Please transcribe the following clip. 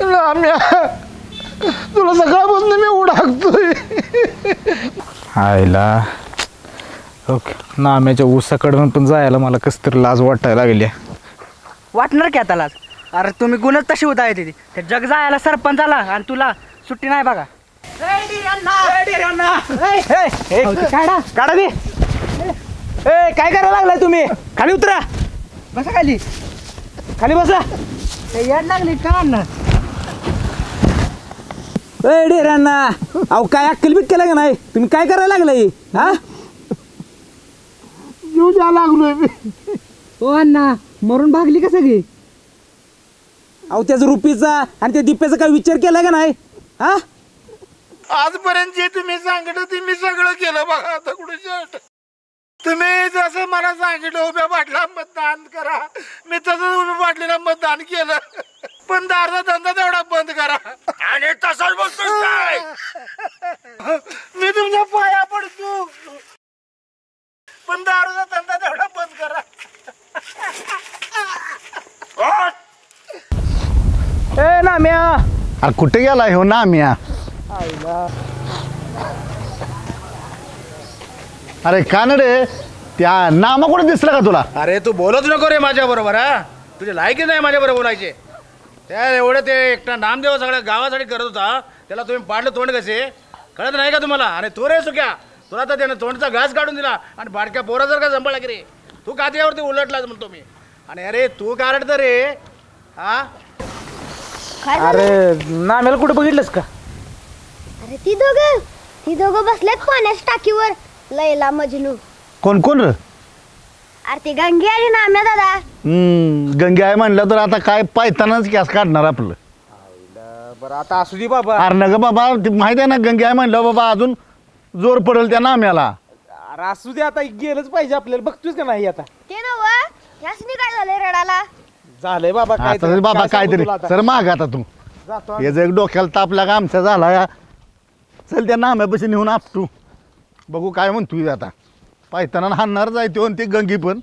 नाम्या तुला सकाळपासून मी उडाकतोय. आईला ओके नाम्याच्या ऊसाकडून पण जायला मला कस तरी लाज वाटायला लागली. वाटणार की आता लाज? अरे तुम्ही गुणच तशी होता येते ते जग जायला सरपंच आला आणि तुला सुट्टी नाही बघा. काढा दे. काय करायला लागलाय तुम्ही? खाली उतरा. बसा खाली. खाली बसा. याड लागली का अण्णा? डेरांना अहो काय अक्कल बीत केलं का नाही? तुम्ही काय करायला लागलाय? हा जीव द्या लागलोय मी. हो अण्णा मरून भागली का सगळी? अहो त्याच रुपीचा आणि त्या दिप्याचा काय विचार केला का नाही? हा आजपर्यंत जे तुम्ही सांगितलं ते मी सगळं केलं बघा. आता कुठे शेट तुम्ही जसं मला सांगितलं उभ्या पाटला मतदान करा मी तसंच उभ्या पाटलीला मतदान केलं. पण दारूचा धंदा तेवढा बंद करा. आणि तसाच बोलतो काय मी तुमच्या पाया पडतो. पण दारूचा धंदा तेवढा बंद करा. ए नाम्या अरे कुठे गेला हो नाम्या? अरे का ना रे त्या नामा कुठे दिसला का तुला? अरे तू बोलत नको रे माझ्या बरोबर. हा तुझे लायकी नाही माझ्या बरोबर बोलायचे. त्या एवढे ते एकटा नामदेव सगळ्या गावासाठी करत होता त्याला तुम्ही पाडलं तोंड कसे कळत नाही का तुम्हाला? आणि तू रे सुक्या तुला तर त्याने तोंडचा घास काढून दिला आणि बाडक्या पोरा जर का जंभळला की रे तू कात्यावरती उलटलाच म्हणतो मी. आणि अरे तू कारडत रे. हा अरे नाम्याला कुठे बघितलंस का? अरे ती दोघं बसलेत पाण्याच्या टाकीवर. लैला मजनू. कोण कोण रे? अरे ती गंगी आणि नाम्या दादा. गंगे आहे म्हणलं तर आता काय पायतानाच गॅस काढणार आपलं. बरं आता असू दे बाबा. अरे न ग बाबा माहिती आहे ना गंगे आहे म्हणलं बाबा अजून जोर पडेल त्या नाम्याला. अरे असू दे आता गेलंच पाहिजे आपल्याला. बघतोयस का नाही आता? ते नव यासनी काय झालंय रडाला? झालंय बाबा आता बाबा काहीतरी सर माग आता तू हे जर डोक्याला तापला का आमचा झाला या चल त्या नाम्यापाशी नेऊन आपटू बघू काय म्हणतोय आता. पायताना हाणणार जायते ते गंगी पण